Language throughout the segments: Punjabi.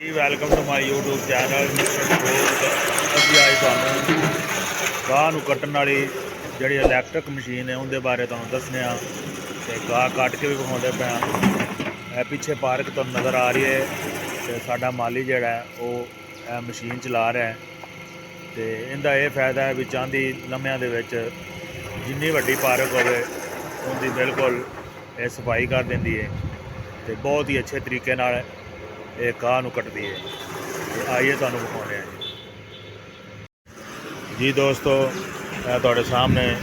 ਜੀ welcome to my YouTube channel mister fruit. ਅਸੀਂ ਅੱਜ ਤੁਹਾਨੂੰ ਗਾਹ ਨੂੰ ਕੱਟਣ ਵਾਲੀ ਜਿਹੜੀ ਇਲੈਕਟ੍ਰਿਕ ਮਸ਼ੀਨ ਹੈ ਉਹਦੇ ਬਾਰੇ ਤੁਹਾਨੂੰ ਦੱਸਣੇ ਆ ਤੇ ਗਾਹ ਕੱਟ ਕੇ ਵੀ ਵਿਖਾਉਂਦੇ ਪਏ ਆ। ਇਹ ਪਿੱਛੇ ਪਾਰਕ ਤੁਹਾਨੂੰ ਨਜ਼ਰ ਆ ਰਹੀ ਹੈ ਤੇ ਸਾਡਾ ਮਾਲੀ ਜਿਹੜਾ ਉਹ ਇਹ ਮਸ਼ੀਨ ਚਲਾ ਰਿਹਾ ਹੈ ਤੇ ਇਹਦਾ ਇਹ ਫਾਇਦਾ ਹੈ ਵੀ ਚਾਂਦੀ ਲੰਮਿਆਂ ਦੇ ਵਿੱਚ ਜਿੰਨੀ ਵੱਡੀ ਪਾਰਕ ਹੋਵੇ ਉਹਦੀ ਬਿਲਕੁਲ ਇਹ ਸਫਾਈ ਕਰ ਦਿੰਦੀ ਹੈ ਤੇ ਬਹੁਤ ਹੀ ਅੱਛੇ ਤਰੀਕੇ ਨਾਲ ਇਹ ਗਾਹ ਨੂੰ ਕੱਟਦੀ ਹੈ। ਆइए ਤੁਹਾਨੂੰ ਵਿਖਾਉਂਦੇ ਹਾਂ ਜੀ ਦੋਸਤੋ, ਇਹ ਤੁਹਾਡੇ ਸਾਹਮਣੇ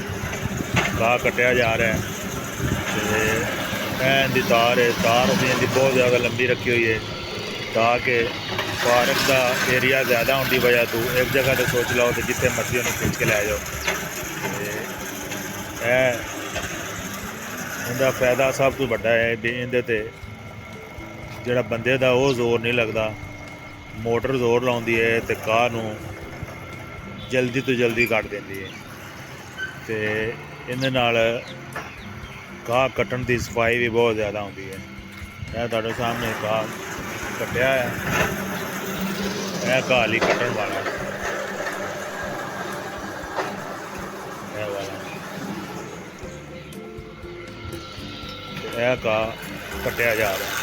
ਗਾਹ ਕੱਟਿਆ ਜਾ ਰਿਹਾ ਹੈ ਤੇ ਇਹਦੀ ਤਾਰ ਹੈ। ਤਾਰ ਅਸੀਂ ਇਹਦੀ ਬਹੁਤ ਜ਼ਿਆਦਾ ਲੰਬੀ ਰੱਖੀ ਹੋਈ ਹੈ ਤਾਂ ਕਿ ਪਾਰਕ ਦਾ ਏਰੀਆ ਜ਼ਿਆਦਾ ਹੋਣ ਦੀ ਵਜ੍ਹਾ ਤੋਂ ਇੱਕ ਜਗ੍ਹਾ ਤੇ ਸੋਚ ਲਓ ਤੇ ਜਿੱਥੇ ਮਰਜ਼ੀ ਉਹਨੂੰ ਖਿੱਚ ਕੇ ਲੈ ਜਾਓ। ਤੇ ਇਹਦਾ ਫਾਇਦਾ ਸਭ ਤੋਂ ਵੱਡਾ ਹੈ ਵੀ ਇਹਦੇ ਤੇ ਜਿਹੜਾ ਬੰਦੇ ਦਾ ਉਹ ਜ਼ੋਰ ਨਹੀਂ ਲੱਗਦਾ, ਮੋਟਰ ਜ਼ੋਰ ਲਾਉਂਦੀ ਹੈ ਤੇ ਗਾਹ ਨੂੰ ਜਲਦੀ ਤੋਂ ਜਲਦੀ ਕੱਟ ਦਿੰਦੀ ਹੈ ਤੇ ਇਹਦੇ ਨਾਲ ਗਾਹ ਕੱਟਣ ਦੀ ਸਫਾਈ ਵੀ ਬਹੁਤ ਜ਼ਿਆਦਾ ਹੁੰਦੀ ਹੈ। ਇਹ ਤੁਹਾਡੇ ਸਾਹਮਣੇ ਗਾਹ ਕੱਟਿਆ ਹੈ, ਇਹ ਗਾਹ ਲਈ ਕੱਟਣ ਵਾਲਾ ਇਹ ਵਾਲਾ ਇਹ ਗਾਹ ਕੱਟਿਆ ਜਾ ਰਿਹਾ।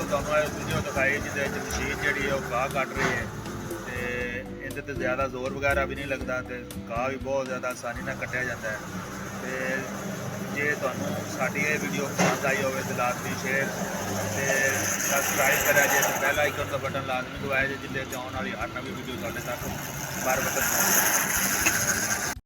ਤੁਹਾਨੂੰ ਇਹ ਵੀਡੀਓ ਦਿਖਾਈ ਜਿਹਦੇ ਵਿੱਚ ਮਸ਼ੀਨ ਜਿਹੜੀ ਹੈ ਉਹ ਗਾਹ ਕੱਟ ਰਹੀ ਹੈ ਤੇ ਇਹਦੇ ਤੇ ਜ਼ਿਆਦਾ ਜ਼ੋਰ ਵਗੈਰਾ ਵੀ ਨਹੀਂ ਲੱਗਦਾ ਤੇ ਗਾਹ ਵੀ ਬਹੁਤ ਜ਼ਿਆਦਾ ਆਸਾਨੀ ਨਾਲ ਕੱਟਿਆ ਜਾਂਦਾ ਹੈ। ਤੇ ਜੇ ਤੁਹਾਨੂੰ ਸਾਡੀ ਇਹ ਵੀਡੀਓ ਪਸੰਦ ਆਈ ਹੋਵੇ ਤਾਂ ਲਾਜ਼ਮੀ ਸ਼ੇਅਰ ਤੇ ਸਬਸਕ੍ਰਾਈਬ ਕਰਿਆ ਜੇ ਤੇ ਬੈਲ ਆਈਕਨ ਦਾ ਬਟਨ ਲਾਜ਼ਮੀ ਦਬਾਇਆ ਜੇ, ਜਿਹਦੇ 'ਚ ਆਉਣ ਵਾਲੀ ਹਰ ਨਵੀਂ ਵੀਡੀਓ ਤੁਹਾਡੇ ਤੱਕ ਬਾਰ ਬਾਰ ਪਹੁੰਚੇ।